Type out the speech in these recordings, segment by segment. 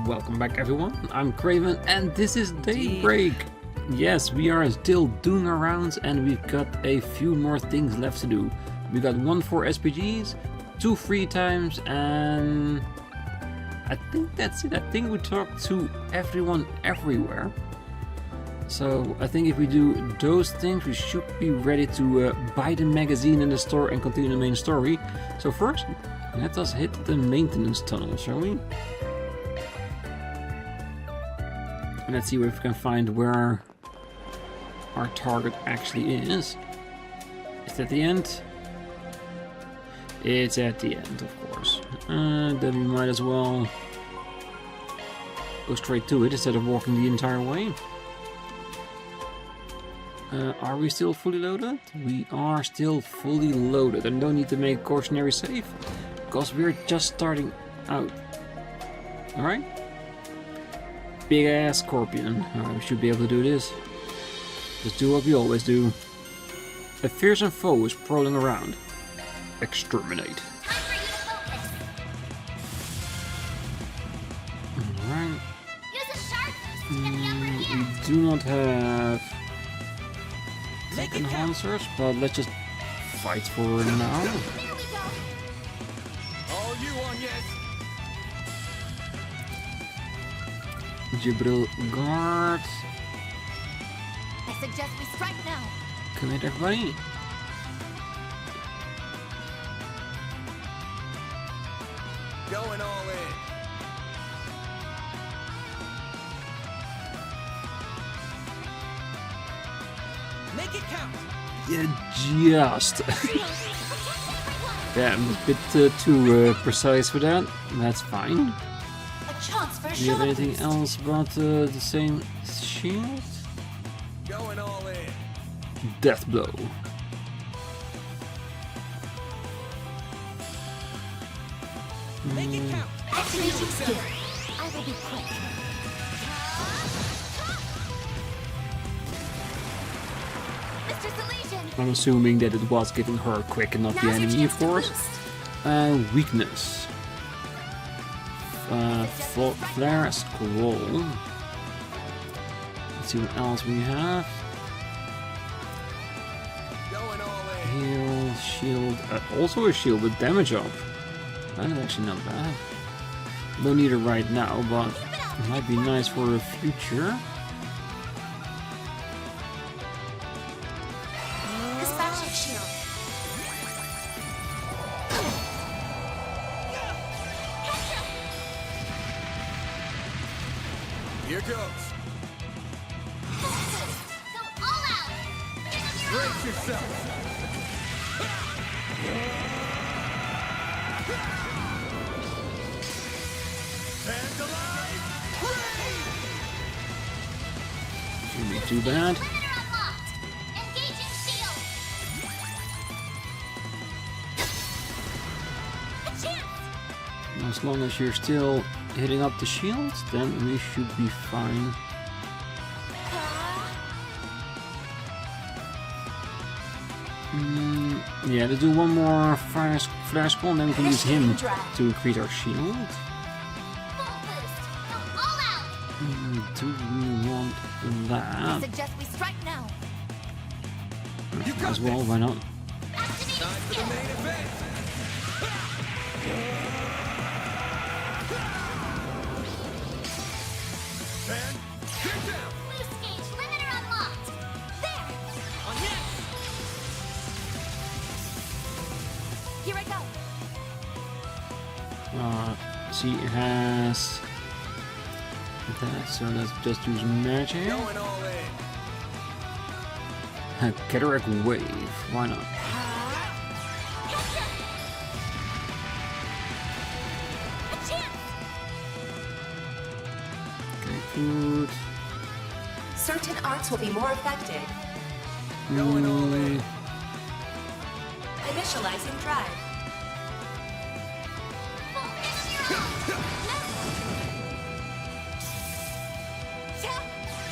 Welcome back everyone, I'm Craven and this is Daybreak. Yes, we are still doing our rounds and we've got a few more things left to do. We got 1 for SPGs, 2 free times, and I think that's it. I think we talked to everyone everywhere. So I think if we do those things we should be ready to buy the magazine in the store and continue the main story. So first, let us hit the maintenance tunnel, shall we? And let's see if we can find where our target actually is. Is it at the end? It's at the end, of course. Then we might as well go straight to it instead of walking the entire way. Are we still fully loaded? We are still fully loaded and don't need to make cautionary save because we're just starting out. Alright? Big ass scorpion. We should be able to do this. Just do what we always do. A fearsome foe is prowling around. Exterminate. Alright. We do not have enhancers, but let's just fight for now. Jibril guard. I suggest we strike now. Commit everybody. Going all in. Make it count. Yeah, just. Yeah, I'm a bit too precise for that. That's fine. Do you have anything else but the same shield? Going all in. Death blow. Make it count. Activation skill. I will be quick. Mr. Salesian. I'm assuming that it was giving her quick and not the enemy, of course. Weakness. Flare scroll. Let's see what else we have. Going all in. Heal, shield, also a shield with damage up. That is actually not bad. Don't need it right now, but it might be nice for the future. Dispatching shield. Here goes. Go all out. Brace yourself. And alive. Shouldn't be too bad. Limiter unlocked. Engaging shield. A chance. As long as you're still hitting up the shields, then we should be fine. Yeah, let's do one more flash call and then we can use him to increase our shield. Full boost. Go all out. Do we want I that? suggest we strike now. As well, why not? Activate Time for the skill. main event. And get down. Loose gauge limiter unlocked. There. On yes. Here I go. She has that, so let's just use magic. Going all in. Cataract wave, why not? A chance. Okay, good. Certain arts will be more effective. Going all in. Initializing drive.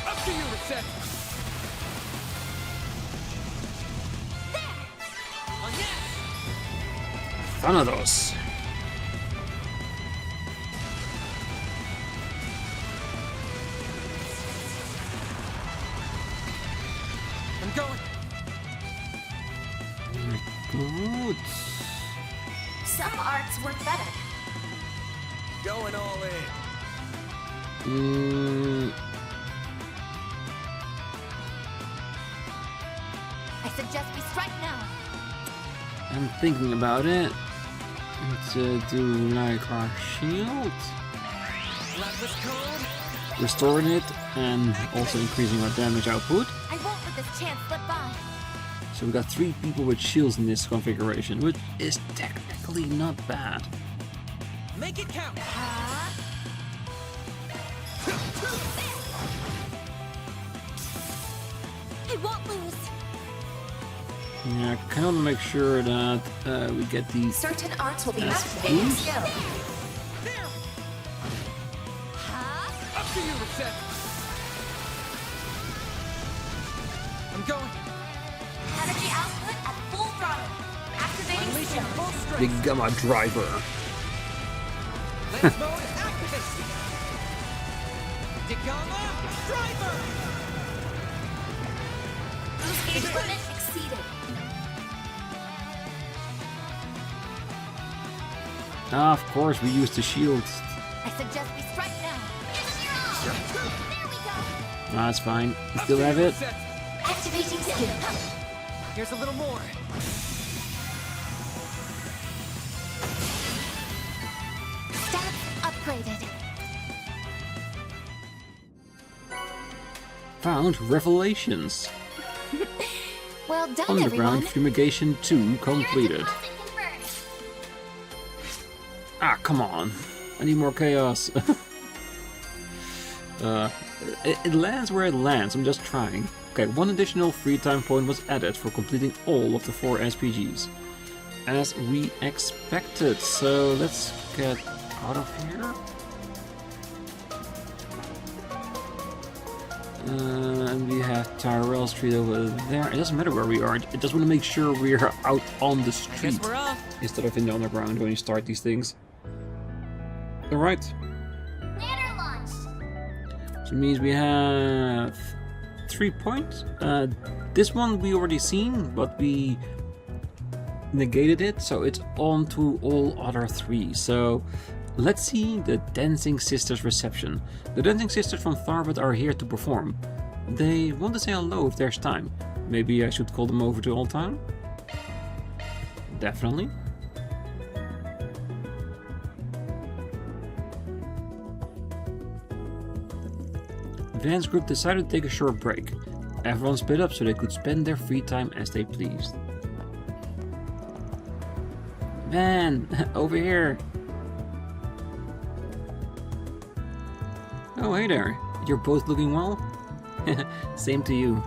Up to you, reset. On yes. Thanatos. I'm going. Good. Some arts work better. Going all in. I suggest we strike now. I'm thinking about it. Let's do like our shield, Blacklist code. restoring it, and also increasing our damage output. I won't let this chance slip by. So we got 3 people with shields in this configuration, which is technically not bad. Make it count. I won't lose. Yeah, I kind of want to make sure that we get these. Certain arts will be That's activating good. skill. There. Up to you, Reset. I'm going. Energy output at full throttle. Activating Unleashing skill. full The strength. Gamma Driver. Lens mode activated. Digama Driver. Boost gauge limit exceeded. Ah, of course, we use the shields. I suggest we strike now. There we go. Ah, that's fine. We Up still to have you, it. Reset. Activating skill. Here's a little more. Stats upgraded. Found revelations. Well done, Underground everyone. Fumigation 2 completed. Ah, come on. I need more chaos. It lands where it lands. I'm just trying. Okay, 1 additional free time point was added for completing all of the 4 SPGs. As we expected. So let's get out of here. And we have Tyrell Street over there. It doesn't matter where we are. I just want to make sure we're out on the street Guess we're off. instead of in the underground when you start these things. Alright. Banner launched. So it means we have 3 points. This one we already seen, but we negated it, so it's on to all other 3. So let's see the Dancing Sisters reception. The Dancing Sisters from Tharbud are here to perform. They want to say hello if there's time. Maybe I should call them over to Old Town? Definitely. Van's group decided to take a short break. Everyone split up so they could spend their free time as they pleased. Van, over here. Oh, hey there. You're both looking well? Same to you.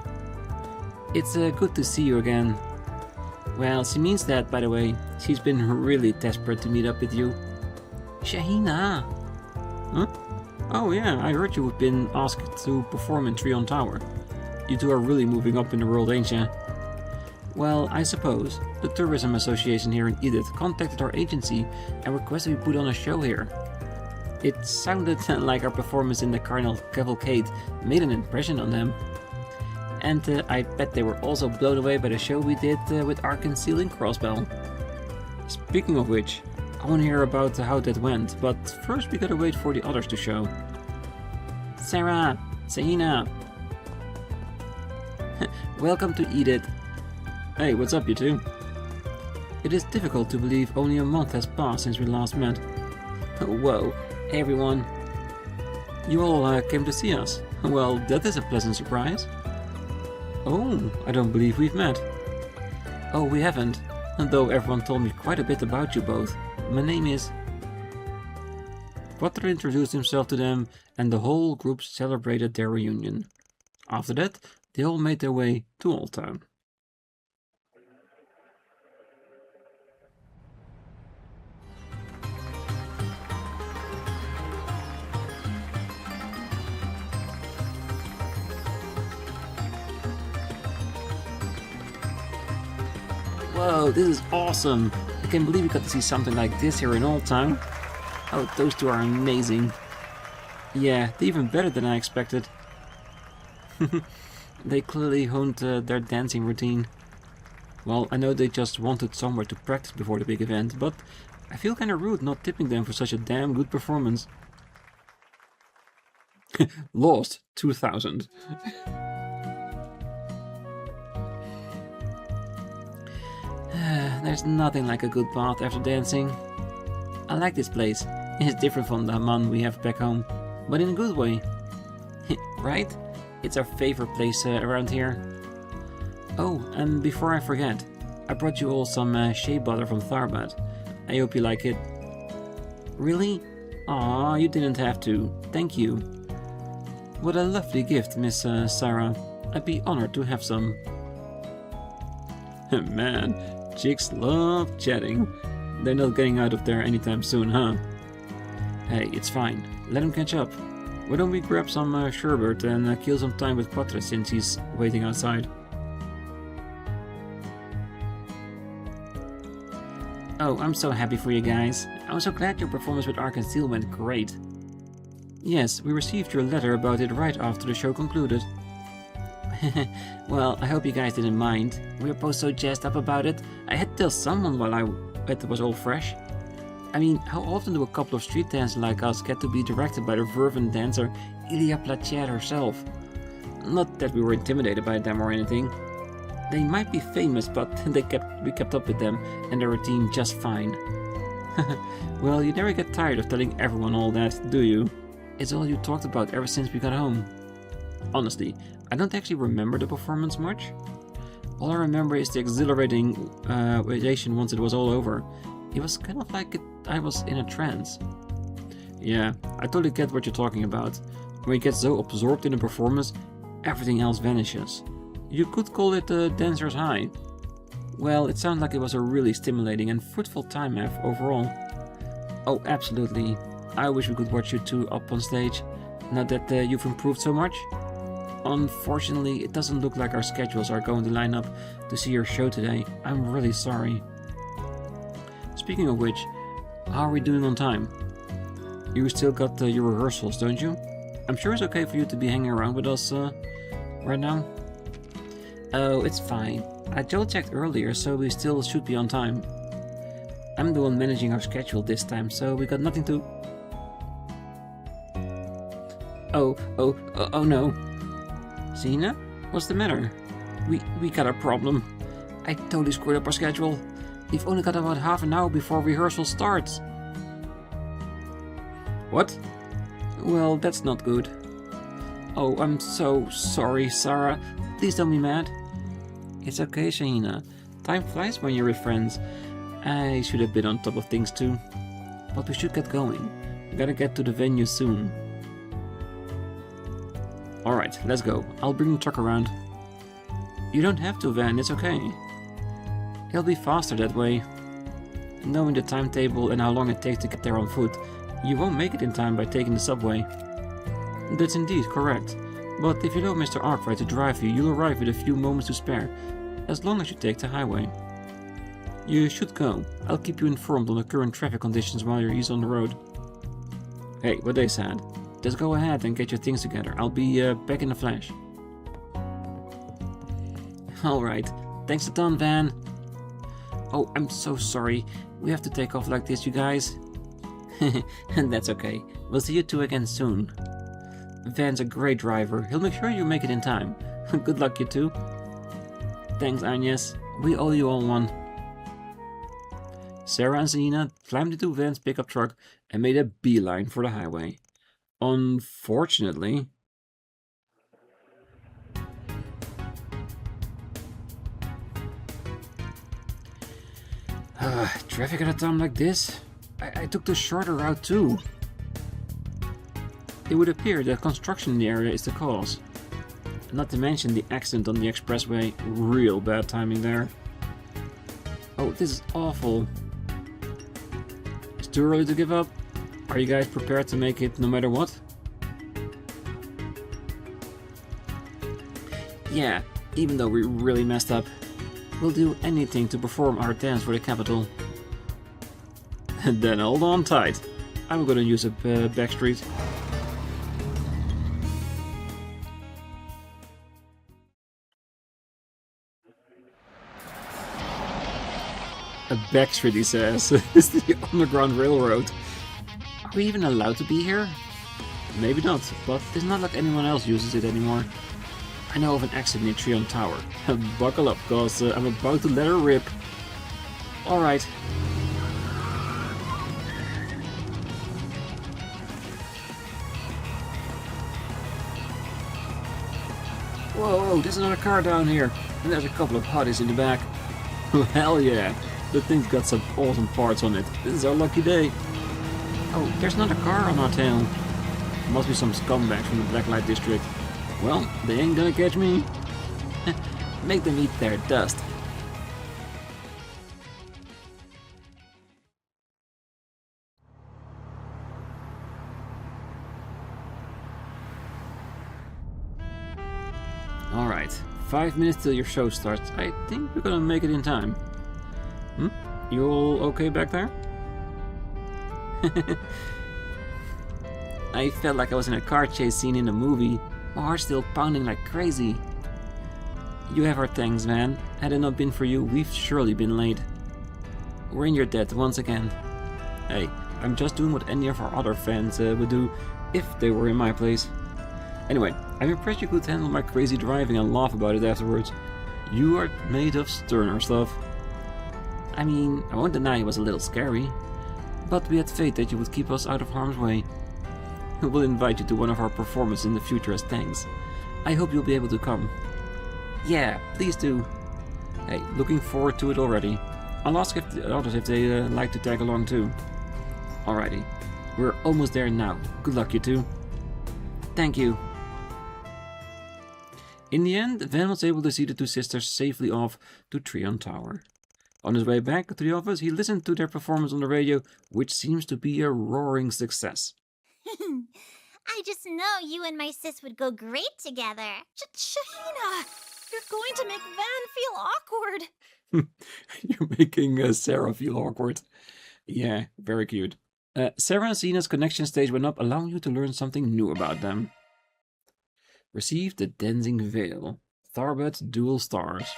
It's good to see you again. Well, she means that, by the way. She's been really desperate to meet up with you. Shahina! Huh? Oh yeah, I heard you've been asked to perform in Trion Tower. You two are really moving up in the world, ain't ya? Well, I suppose. The Tourism Association here in Edith contacted our agency and requested we put on a show here. It sounded like our performance in the Carnival Cavalcade made an impression on them. And I bet they were also blown away by the show we did with our concealing crossbow. Speaking of which, I want to hear about how that went, but first we gotta wait for the others to show. Sarah! Sahina! Welcome to Edith. Hey, what's up, you two? It is difficult to believe only a month has passed since we last met. Whoa, hey everyone. You all came to see us. Well, that is a pleasant surprise. Oh, I don't believe we've met. Oh, we haven't, though everyone told me quite a bit about you both. My name is... Quattro introduced himself to them, and the whole group celebrated their reunion. After that, they all made their way to Old Town. Whoa, this is awesome! I can't believe we got to see something like this here in Old Town. Oh, those two are amazing. Yeah, they're even better than I expected. They clearly honed their dancing routine. Well, I know they just wanted somewhere to practice before the big event, but I feel kinda rude not tipping them for such a damn good performance. Lost 2000. There's nothing like a good bath after dancing. I like this place. It's different from the hammam we have back home, but in a good way. Right? It's our favorite place around here. Oh, and before I forget, I brought you all some shea butter from Tharbad. I hope you like it. Really? Aw, you didn't have to. Thank you. What a lovely gift, Miss Sarah. I'd be honored to have some. Man, chicks love chatting. They're not getting out of there anytime soon, huh? Hey, it's fine. Let him catch up. Why don't we grab some sherbet and kill some time with Quattro since he's waiting outside? Oh, I'm so happy for you guys. I'm so glad your performance with Ark and Steel went great. Yes, we received your letter about it right after the show concluded. Well, I hope you guys didn't mind. We were both so jazzed up about it. I had to tell someone while it was all fresh. I mean, how often do a couple of street dancers like us get to be directed by the fervent dancer Ilia Platier herself? Not that we were intimidated by them or anything. They might be famous, but we kept up with them and their routine just fine. Well, you never get tired of telling everyone all that, do you? It's all you talked about ever since we got home. Honestly, I don't actually remember the performance much. All I remember is the exhilarating radiation once it was all over. It was kind of like I was in a trance. Yeah, I totally get what you're talking about. When you get so absorbed in a performance, everything else vanishes. You could call it a dancer's high. Well, it sounds like it was a really stimulating and fruitful time overall. Oh, absolutely. I wish we could watch you two up on stage, now that you've improved so much. Unfortunately, it doesn't look like our schedules are going to line up to see your show today. I'm really sorry. Speaking of which, how are we doing on time? You still got your rehearsals, don't you? I'm sure it's okay for you to be hanging around with us right now. Oh, it's fine. I double-checked earlier, so we still should be on time. I'm the one managing our schedule this time, so we got nothing to... Oh no. Zena? What's the matter? We got a problem. I totally screwed up our schedule. We've only got about half an hour before rehearsal starts. What? Well, that's not good. Oh, I'm so sorry, Sarah. Please don't be mad. It's okay, Shahina. Time flies when you're with friends. I should have been on top of things too. But we should get going. We gotta get to the venue soon. Alright, let's go. I'll bring the truck around. You don't have to, Van. It's okay. It'll be faster that way. Knowing the timetable and how long it takes to get there on foot, you won't make it in time by taking the subway. That's indeed correct. But if you know Mr. ARKRIDE to drive you, you'll arrive with a few moments to spare, as long as you take the highway. You should go. I'll keep you informed on the current traffic conditions while he's on the road. Hey, what they said. Just go ahead and get your things together. I'll be back in a flash. Alright. Thanks a ton, Van. Oh, I'm so sorry. We have to take off like this, you guys. And that's okay. We'll see you two again soon. Van's a great driver. He'll make sure you make it in time. Good luck, you two. Thanks, Agnes. We owe you all one. Sarah and Selena climbed into Van's pickup truck and made a beeline for the highway. Unfortunately... traffic at a time like this? I took the shorter route too. It would appear that construction in the area is the cause. Not to mention the accident on the expressway. Real bad timing there. Oh, this is awful. It's too early to give up. Are you guys prepared to make it no matter what? Yeah, even though we really messed up. We'll do anything to perform our dance for the capital. And then hold on tight. I'm gonna use a back street. A backstreet, he says. It's the Underground Railroad. Are we even allowed to be here? Maybe not, but it's not like anyone else uses it anymore. I know of an exit near Trion Tower. Buckle up, cause I'm about to let her rip. Alright. Whoa, there's another car down here. And there's a couple of hotties in the back. Hell yeah. The thing's got some awesome parts on it. This is our lucky day. Oh, there's another car on our tail. Must be some scumbags from the Blacklight District. Well, they ain't gonna catch me. Make them eat their dust. Alright, 5 minutes till your show starts. I think we're gonna make it in time. You all okay back there? I felt like I was in a car chase scene in a movie. My heart's still pounding like crazy. You have our thanks, man. Had it not been for you, we've surely been late. We're in your debt once again. Hey, I'm just doing what any of our other fans would do if they were in my place. Anyway, I'm impressed you could handle my crazy driving and laugh about it afterwards. You are made of sterner stuff. I mean, I won't deny it was a little scary, but we had faith that you would keep us out of harm's way. We'll invite you to one of our performances in the future as thanks. I hope you'll be able to come. Yeah, please do. Hey, looking forward to it already. I'll ask if the others if they like to tag along too. Alrighty, we're almost there now. Good luck, you two. Thank you. In the end, Van was able to see the two sisters safely off to Trion Tower. On his way back to the office, he listened to their performance on the radio, which seems to be a roaring success. I just know you and my sis would go great together. Shahina, you're going to make Van feel awkward. You're making Sarah feel awkward. Yeah, very cute. Sarah and Cena's connection stage went up, allowing you to learn something new about them. Receive the Dancing Veil. Tharbet Dual Stars.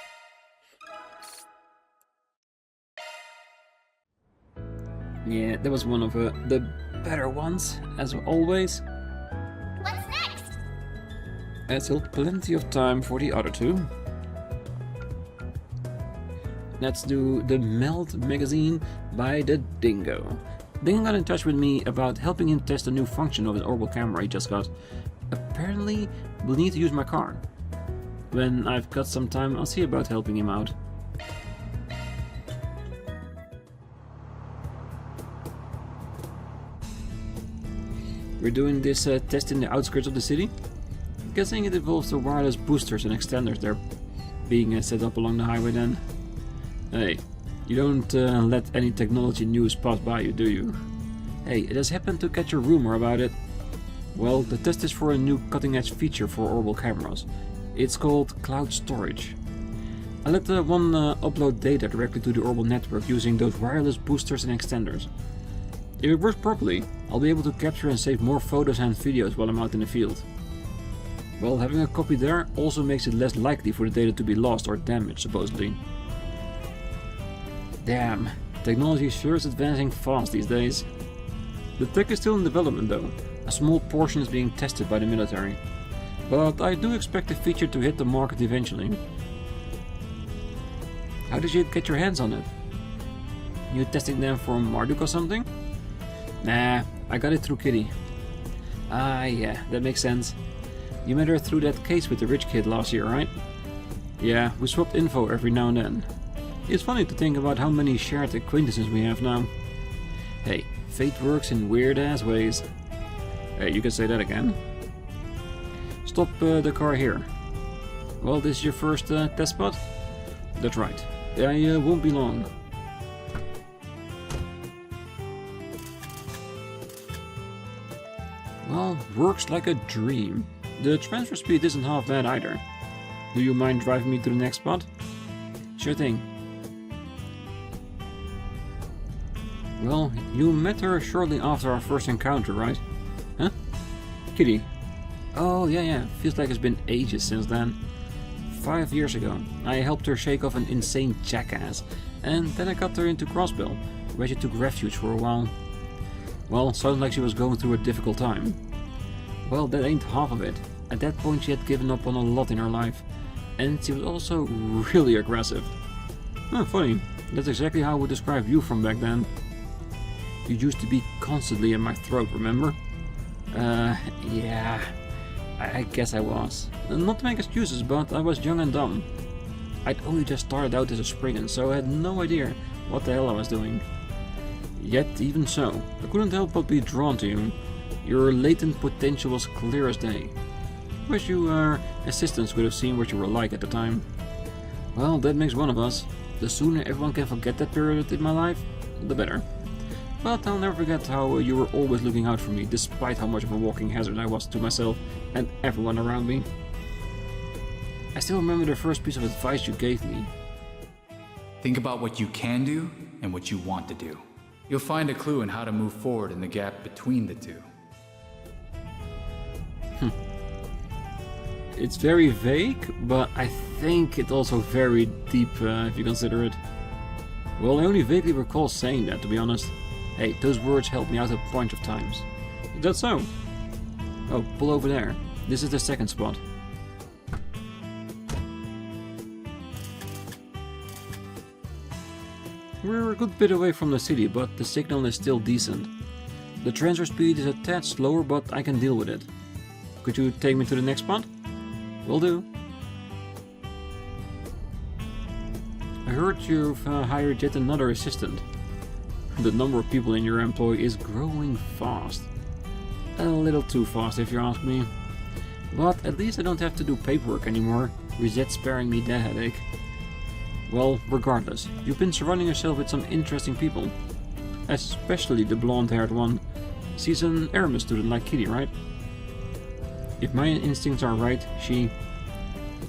Yeah, that was one of the better ones, as always. What's next? There's still plenty of time for the other two. Let's do the Meld magazine by the Dingo. Dingo got in touch with me about helping him test a new function of his orbital camera he just got. Apparently, we'll need to use my car. When I've got some time, I'll see about helping him out. We're doing this test in the outskirts of the city. I'm guessing it involves the wireless boosters and extenders they're being set up along the highway then. Hey, you don't let any technology news pass by you, do you? Hey, it has happened to catch a rumor about it. Well, the test is for a new cutting-edge feature for orbital cameras. It's called cloud storage. I let one upload data directly to the orbital network using those wireless boosters and extenders. If it works properly, I'll be able to capture and save more photos and videos while I'm out in the field. Well, having a copy there also makes it less likely for the data to be lost or damaged, supposedly. Damn, technology sure is advancing fast these days. The tech is still in development though. A small portion is being tested by the military. But I do expect the feature to hit the market eventually. How did you get your hands on it? You testing them for Marduk or something? Nah, I got it through Kitty. Ah, yeah, that makes sense. You met her through that case with the rich kid last year, right? Yeah, we swapped info every now and then. It's funny to think about how many shared acquaintances we have now. Hey, fate works in weird-ass ways. Hey, you can say that again. Stop the car here. Well, this is your first test spot? That's right. I won't be long. Well, works like a dream. The transfer speed isn't half bad either. Do you mind driving me to the next spot? Sure thing. Well, you met her shortly after our first encounter, right? Huh? Kitty. Oh, yeah. Feels like it's been ages since then. 5 years ago, I helped her shake off an insane jackass, And then I got her into Crossbill, where she took refuge for a while. Well, sounds like she was going through a difficult time. Well, that ain't half of it. At that point she had given up on a lot in her life, and she was also really aggressive. Huh, funny, that's exactly how I would describe you from back then. You used to be constantly in my throat, remember? Yeah, I guess I was. Not to make excuses, but I was young and dumb. I'd only just started out as a spriggan, so I had no idea what the hell I was doing. Yet, even so, I couldn't help but be drawn to you. Your latent potential was clear as day. Wish your assistants could have seen what you were like at the time. Well, that makes one of us. The sooner everyone can forget that period in my life, the better. But I'll never forget how you were always looking out for me, despite how much of a walking hazard I was to myself and everyone around me. I still remember the first piece of advice you gave me. Think about what you can do and what you want to do. You'll find a clue in how to move forward in the gap between the two. It's very vague, but I think it's also very deep if you consider it. Well, I only vaguely recall saying that, to be honest. Hey, those words helped me out a bunch of times. Is that so? Oh, pull over there. This is the second spot. We're a good bit away from the city, but the signal is still decent. The transfer speed is a tad slower, but I can deal with it. Could you take me to the next spot? Will do. I heard you've hired yet another assistant. The number of people in your employ is growing fast. A little too fast if you ask me. But at least I don't have to do paperwork anymore, Reset sparing me that headache. Well, regardless, you've been surrounding yourself with some interesting people. Especially the blonde-haired one. She's an Aramis student like Kitty, right? If my instincts are right, she...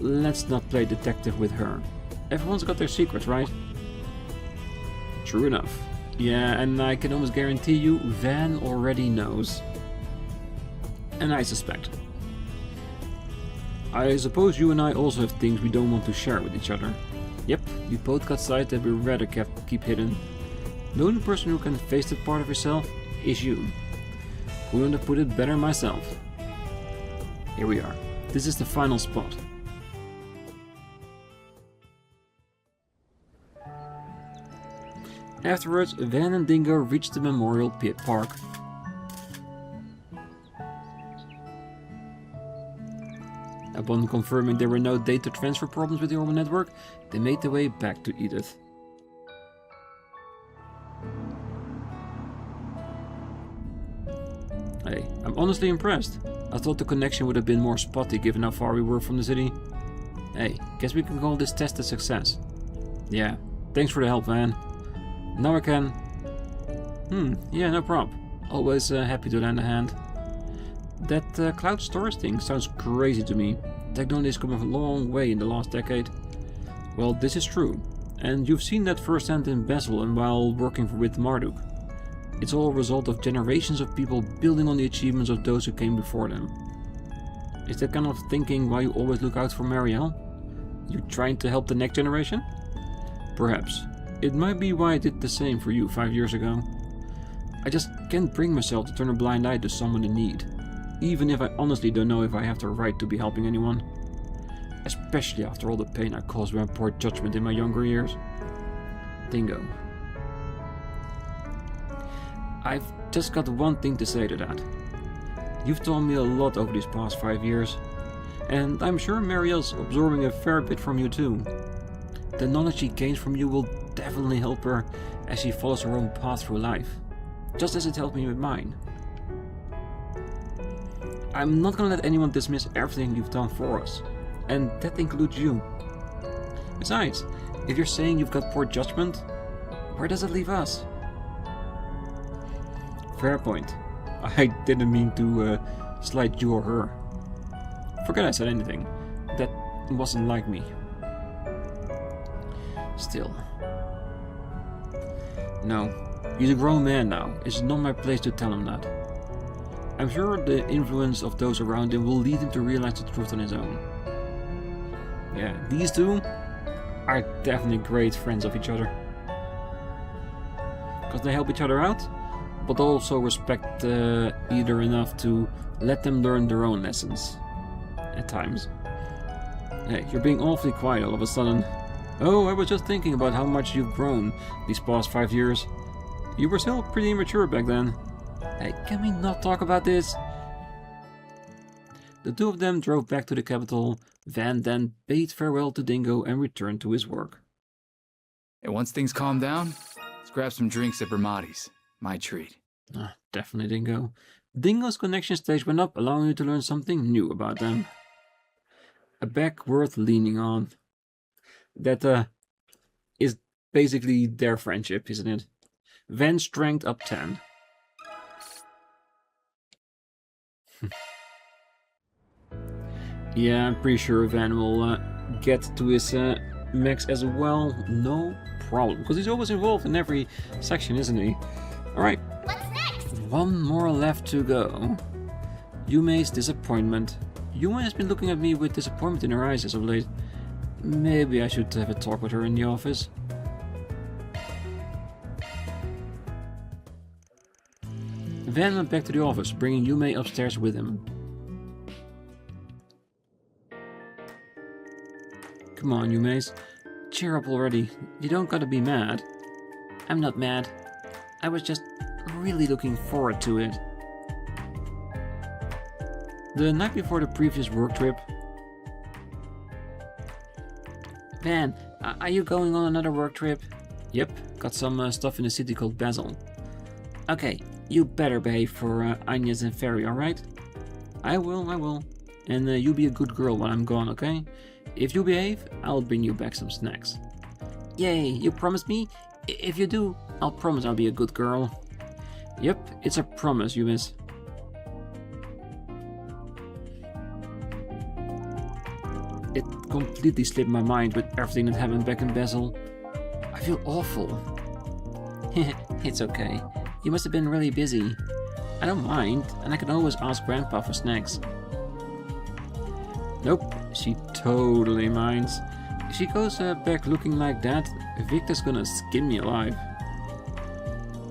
Let's not play detective with her. Everyone's got their secrets, right? True enough. Yeah, and I can almost guarantee you, Van already knows. And I suspect. I suppose you and I also have things we don't want to share with each other. Yep, we both got sides that we rather keep hidden. The only person who can face that part of yourself is you. Couldn't have put it better myself. Here we are. This is the final spot. Afterwards, Van and Dingo reached the Memorial Pit Park. Upon confirming there were no data transfer problems with the Orbital network, they made their way back to Edith. Hey, I'm honestly impressed. I thought the connection would have been more spotty given how far we were from the city. Hey, guess we can call this test a success. Yeah, thanks for the help, Van. Now I can... yeah, no prob. Always happy to lend a hand. That cloud storage thing sounds crazy to me. Technology has come a long way in the last decade. Well, this is true. And you've seen that firsthand in Basel and while working with Marduk. It's all a result of generations of people building on the achievements of those who came before them. Is that kind of thinking why you always look out for Marielle? You trying to help the next generation? Perhaps. It might be why I did the same for you 5 years ago. I just can't bring myself to turn a blind eye to someone in need. Even if I honestly don't know if I have the right to be helping anyone. Especially after all the pain I caused by poor judgment in my younger years. Dingo. I've just got one thing to say to that. You've taught me a lot over these past 5 years. And I'm sure Marielle's absorbing a fair bit from you too. The knowledge she gains from you will definitely help her as she follows her own path through life. Just as it helped me with mine. I'm not gonna let anyone dismiss everything you've done for us. And that includes you. Besides, if you're saying you've got poor judgment, where does it leave us? Fair point. I didn't mean to slight you or her. Forget I said anything. That wasn't like me. Still. No, he's a grown man now. It's not my place to tell him that. I'm sure the influence of those around him will lead him to realize the truth on his own. Yeah, these two are definitely great friends of each other. because they help each other out, but also respect either enough to let them learn their own lessons at times. Hey, you're being awfully quiet all of a sudden. Oh, I was just thinking about how much you've grown these past 5 years. You were still pretty immature back then. Hey, can we not talk about this? The two of them drove back to the capital. Van then bade farewell to Dingo and returned to his work. And once things calm down, let's grab some drinks at Bramati's. My treat. Definitely Dingo. Dingo's connection stage went up, allowing you to learn something new about them. A back worth leaning on. That is basically their friendship, isn't it? Van's strength up 10. Yeah, I'm pretty sure Van will get to his max as well. No problem. Because he's always involved in every section, isn't he? Alright. What's next? One more left to go. Yume's disappointment. Yume has been looking at me with disappointment in her eyes as of late. Maybe I should have a talk with her in the office. Van went back to the office, bringing Yume upstairs with him. Come on, Yume's. Cheer up already. You don't gotta be mad. I'm not mad. I was just really looking forward to it. The night before the previous work trip. Van, are you going on another work trip? Yep, got some stuff in the city called Basel. Okay, you better behave for Agnes and Ferry, alright? I will. And you be a good girl when I'm gone, okay? If you behave, I'll bring you back some snacks. Yay, you promise me? If you do, I'll promise I'll be a good girl. Yep, it's a promise, you miss. It completely slipped my mind with everything that happened back in Basel. I feel awful. It's okay. You must have been really busy. I don't mind, and I can always ask Grandpa for snacks. Nope, she totally minds. If she goes back looking like that, Victor's gonna skin me alive.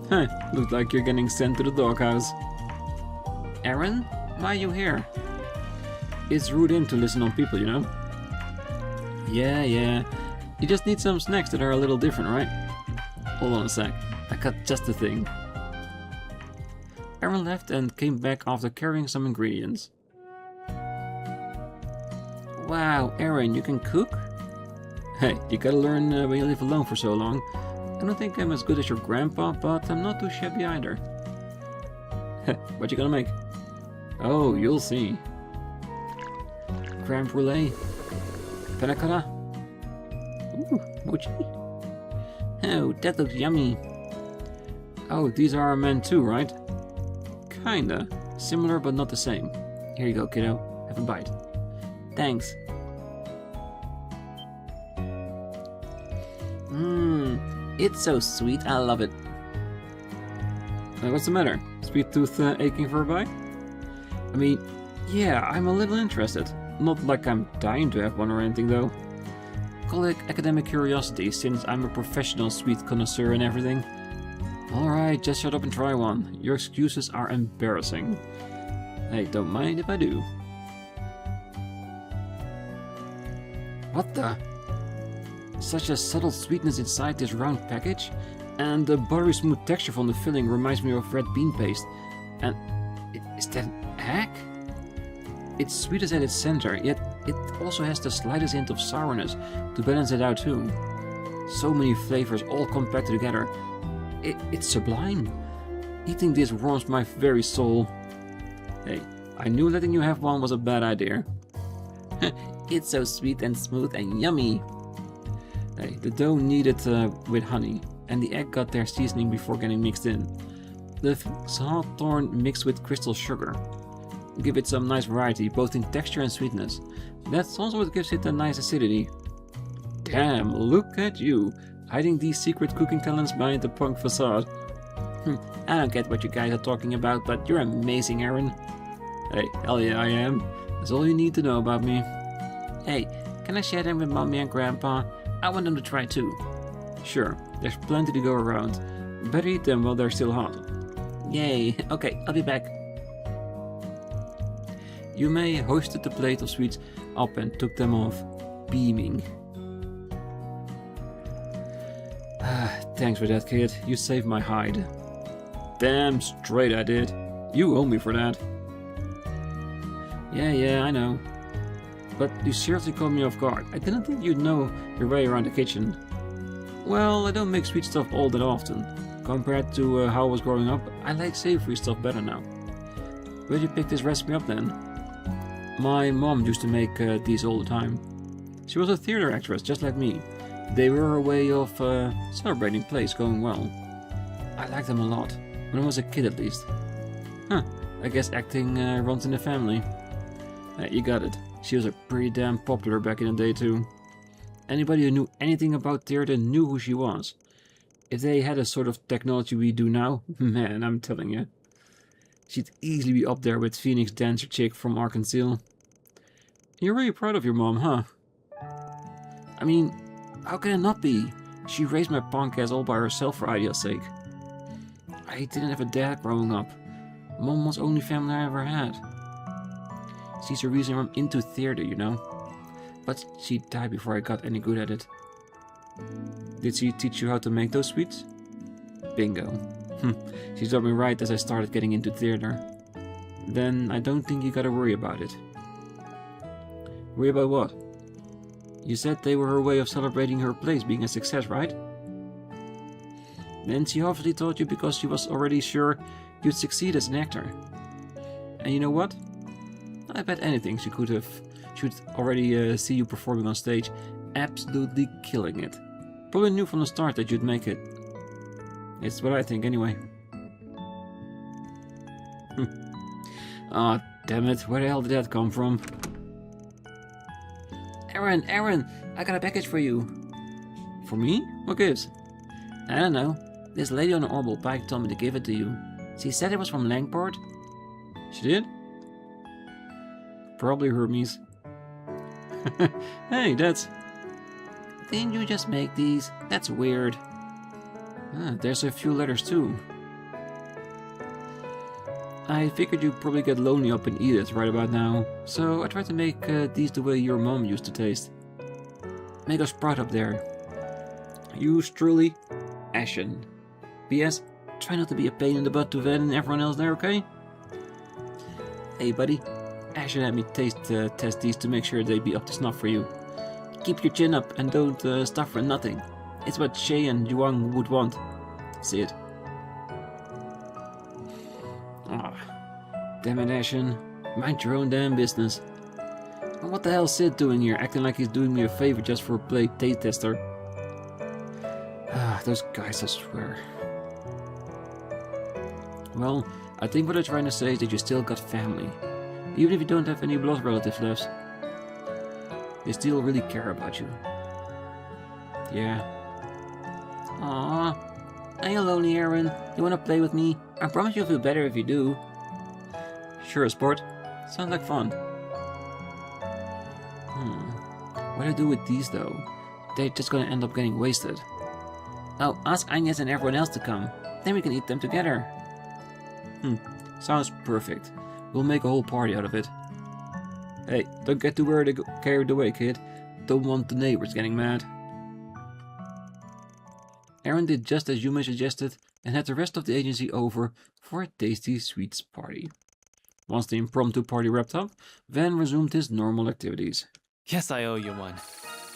Huh, looks like you're getting sent to the doghouse. Aaron, why are you here? It's rude in to listen on people, you know? Yeah. You just need some snacks that are a little different, right? Hold on a sec, I got just the thing. Aaron left and came back after carrying some ingredients. Wow, Aaron, you can cook? Hey, you gotta learn when you live alone for so long. I don't think I'm as good as your grandpa, but I'm not too shabby either. What you gonna make? Oh, you'll see. Creme brulee. Panna cotta. Ooh, mochi. Oh, that looks yummy. Oh, these are ramen too, right? Kinda. Similar, but not the same. Here you go, kiddo. Have a bite. Thanks. It's so sweet, I love it. What's the matter? Sweet tooth aching for a bite? I mean, yeah, I'm a little interested. Not like I'm dying to have one or anything though. Call it academic curiosity, since I'm a professional sweet connoisseur and everything. Alright, just shut up and try one. Your excuses are embarrassing. Hey, don't mind if I do. What the? Such a subtle sweetness inside this round package, and the buttery smooth texture from the filling reminds me of red bean paste. And is that an egg? It's sweet as at its center, yet it also has the slightest hint of sourness to balance it out too. So many flavors all compacted together. It's sublime. Eating this warms my very soul. Hey, I knew letting you have one was a bad idea. It's so sweet and smooth and yummy. Hey, the dough needed with honey, and the egg got their seasoning before getting mixed in. The hawthorn mixed with crystal sugar. Give it some nice variety, both in texture and sweetness. That's also what gives it a nice acidity. Damn, look at you, hiding these secret cooking talents behind the punk facade. I don't get what you guys are talking about, but you're amazing, Aaron. Hey, hell yeah I am. That's all you need to know about me. Hey, can I share them with Mommy and Grandpa? I want them to try too. Sure, there's plenty to go around. Better eat them while they're still hot. Yay, okay, I'll be back. Yume hoisted the plate of sweets up and took them off, beaming. Thanks for that, kid. You saved my hide. Damn straight I did. You owe me for that. Yeah, I know. But you seriously caught me off guard. I didn't think you'd know your way around the kitchen. Well, I don't make sweet stuff all that often. Compared to how I was growing up, I like savory stuff better now. Where'd you pick this recipe up then? My mom used to make these all the time. She was a theater actress, just like me. They were her way of celebrating plays going well. I liked them a lot, when I was a kid at least. Huh, I guess acting runs in the family. You got it. She was pretty damn popular back in the day too. Anybody who knew anything about theater knew who she was. If they had a sort of technology we do now, man, I'm telling you. She'd easily be up there with Phoenix dancer chick from Arkansas. You're really proud of your mom, huh? I mean, how can it not be? She raised my punk ass all by herself for idea's sake. I didn't have a dad growing up. Mom was the only family I ever had. She's the reason I'm into theater, you know. But she died before I got any good at it. Did she teach you how to make those sweets? Bingo. She taught me right as I started getting into theater. Then I don't think you gotta worry about it. Worry about what? You said they were her way of celebrating her plays being a success, right? Then she obviously taught you because she was already sure you'd succeed as an actor. And you know what? I bet anything she'd already see you performing on stage, absolutely killing it. Probably knew from the start that you'd make it. It's what I think anyway. Aw, damn it, where the hell did that come from? Aaron, I got a package for you. For me? What gives? I don't know. This lady on the orbital bike told me to give it to you. She said it was from Langport. She did? Probably Hermes. Hey, that's... Didn't you just make these? That's weird. There's a few letters too. I figured you'd probably get lonely up in Edith right about now, so I tried to make these the way your mom used to taste. Make us proud up there. Yours truly, Ashen. P.S. Try not to be a pain in the butt to Van and everyone else there, okay? Hey buddy, Ashen had me test these to make sure they'd be up to snuff for you. Keep your chin up and don't stuff for nothing. It's what Shay and Yuang would want. See it? Damn it, Ashen. Mind your own damn business. And what the hell's Sid doing here, acting like he's doing me a favor just for a play taste tester? Those guys, I swear. Well, I think what I'm trying to say is that you still got family. Even if you don't have any blood relatives left. They still really care about you. Yeah. Aww. Are you lonely, Aaron? You wanna play with me? I promise you'll feel better if you do. Sure, sport. Sounds like fun. What do I do with these though? They're just gonna end up getting wasted. Oh, ask Agnes and everyone else to come. Then we can eat them together. Sounds perfect. We'll make a whole party out of it. Hey, don't get too carried away, kid. Don't want the neighbors getting mad. Aaron did just as Yume suggested and had the rest of the agency over for a tasty sweets party. Once the impromptu party wrapped up, Van resumed his normal activities. Yes, I owe you one.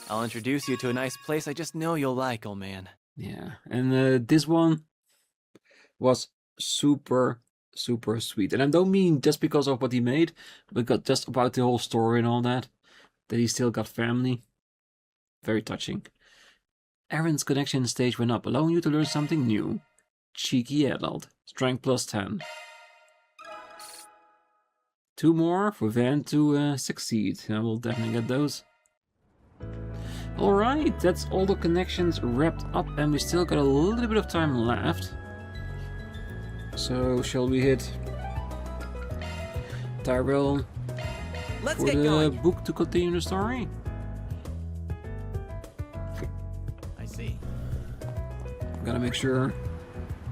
I'll introduce you to a nice place I just know you'll like, old man. Yeah, and this one was super sweet. And I don't mean just because of what he made, but just about the whole story and all that. That he still got family. Very touching. Aaron's connection stage went up, allowing you to learn something new. Cheeky adult. Strength plus 10. 2 more for Van to succeed. I will definitely get those. Alright, that's all the connections wrapped up, and we still got a little bit of time left. So, shall we hit Tyrell Let's for get the going. book to continue the story? I see. Gotta make sure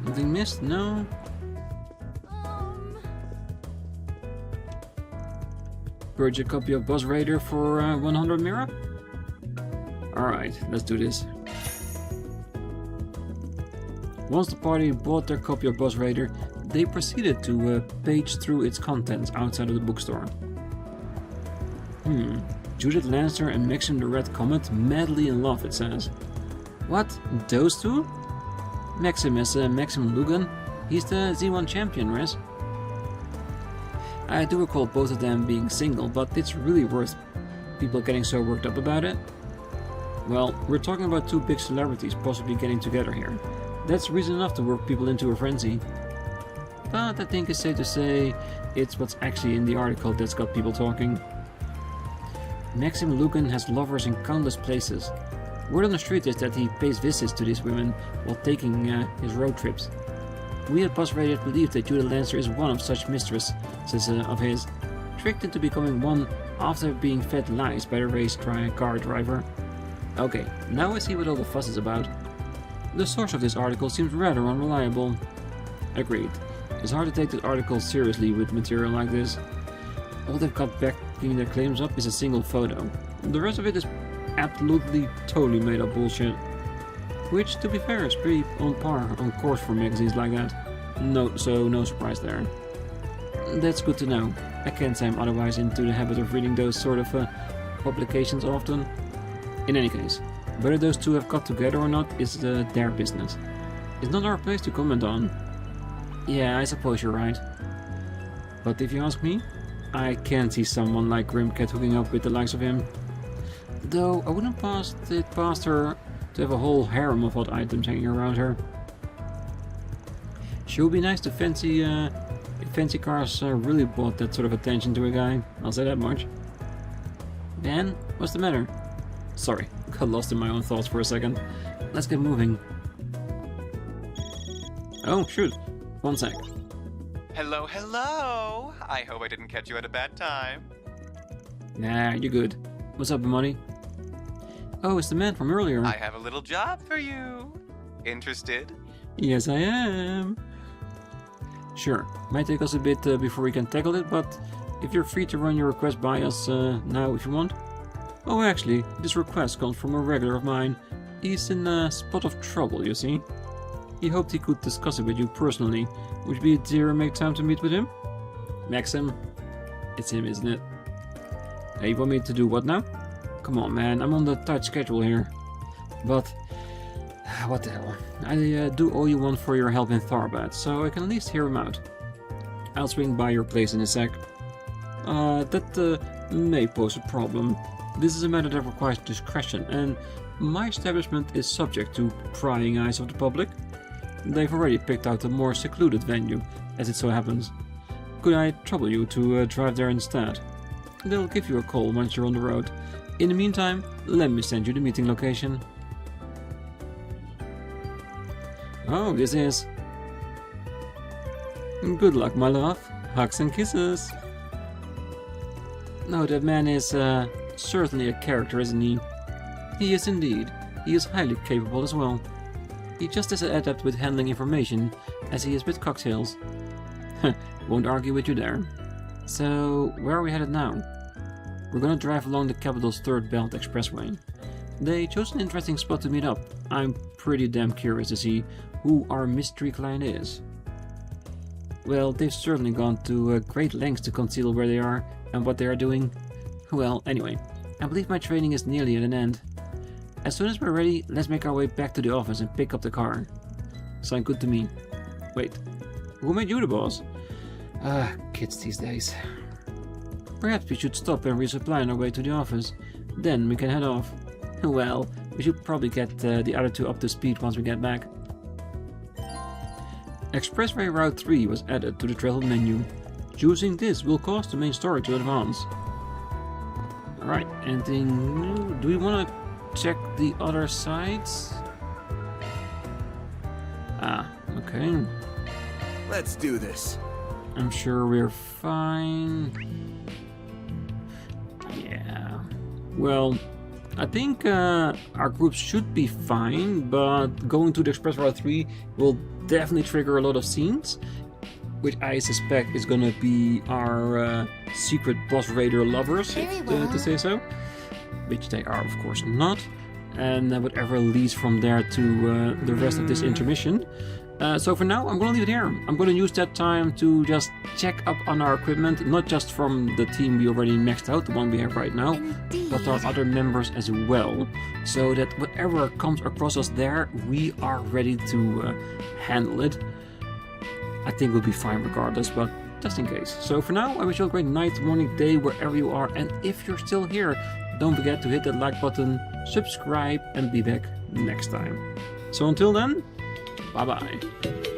Nothing missed? No? Purge a copy of Boss Raider for 100 Mira? Alright, let's do this. Once the party bought their copy of Boss Raider, they proceeded to page through its contents outside of the bookstore. Judith Lannister and Maxim the Red Comet madly in love, it says. What? Those two? Maxim is Maxim Lugan. He's the Z1 champion, Riz. I do recall both of them being single, but it's really worth people getting so worked up about it. Well, we're talking about two big celebrities possibly getting together here. That's reason enough to work people into a frenzy. But I think it's safe to say it's what's actually in the article that's got people talking. Maxim Lugan has lovers in countless places. Word on the street is that he pays visits to these women while taking his road trips. We at Boss Raider believe that Judith Lannister is one of such mistresses of his, tricked into becoming one after being fed lies by the race car driver. Okay, now I see what all the fuss is about. The source of this article seems rather unreliable. Agreed. It's hard to take this article seriously with material like this. All they've got backing their claims up is a single photo. The rest of it is absolutely totally made up bullshit. Which, to be fair, is pretty on course for magazines like that. No surprise there. That's good to know. I can't say I'm otherwise into the habit of reading those sort of publications often. In any case, whether those two have got together or not is their business. It's not our place to comment on. Yeah, I suppose you're right. But if you ask me, I can't see someone like Grimcat hooking up with the likes of him. Though I wouldn't pass it past her to have a whole harem of hot items hanging around her. Sure would be nice to if fancy cars really brought that sort of attention to a guy, I'll say that much. Ben, what's the matter? Sorry, got lost in my own thoughts for a second. Let's get moving. Oh, shoot. One sec. Hello, hello! I hope I didn't catch you at a bad time. Nah, you're good. What's up, buddy? Oh, it's the man from earlier. I have a little job for you. Interested? Yes, I am. Sure, might take us a bit before we can tackle it, but if you're free to run your request by us now if you want. Oh, actually, this request comes from a regular of mine. He's in a spot of trouble, you see. He hoped he could discuss it with you personally. Would you be a dear and make time to meet with him? Maxim? It's him, isn't it? Hey, you want me to do what now? Come on, man, I'm on the tight schedule here. But, what the hell. I do owe you one for your help in Tharbad, so I can at least hear him out. I'll swing by your place in a sec. That may pose a problem. This is a matter that requires discretion, and my establishment is subject to prying eyes of the public. They've already picked out a more secluded venue, as it so happens. Could I trouble you to drive there instead? They'll give you a call once you're on the road. In the meantime, let me send you the meeting location. Oh, this is... Good luck, my love. Hugs and kisses. No, that man is certainly a character, isn't he? He is indeed. He is highly capable as well. He's just as adept with handling information as he is with cocktails. Won't argue with you there. So, where are we headed now? We're gonna drive along the capital's third belt expressway. They chose an interesting spot to meet up. I'm pretty damn curious to see who our mystery client is. Well, they've certainly gone to great lengths to conceal where they are and what they are doing. Well, anyway, I believe my training is nearly at an end. As soon as we're ready, let's make our way back to the office and pick up the car. Sound good to me. Wait, who made you the boss? Kids these days. Perhaps we should stop and resupply on our way to the office. Then we can head off. Well, we should probably get the other two up to speed once we get back. Expressway Route 3 was added to the travel menu. Choosing this will cause the main story to advance. Alright, anything new? Do we want to check the other sides? Ah, okay. Let's do this. I'm sure we're fine. Yeah. Well, I think our group should be fine, but going to the Express Route 3 will definitely trigger a lot of scenes, which I suspect is gonna be our secret boss raider lovers, to say so, which they are of course not, and whatever leads from there to the rest of this intermission. So for now, I'm gonna leave it here. I'm gonna use that time to just check up on our equipment, not just from the team we already maxed out, the one we have right now, but our other members as well, so that whatever comes across us there, we are ready to handle it. I think we'll be fine regardless, but just in case. So for now, I wish you a great night, morning, day, wherever you are, and if you're still here, don't forget to hit that like button, subscribe, and be back next time. So until then, bye-bye.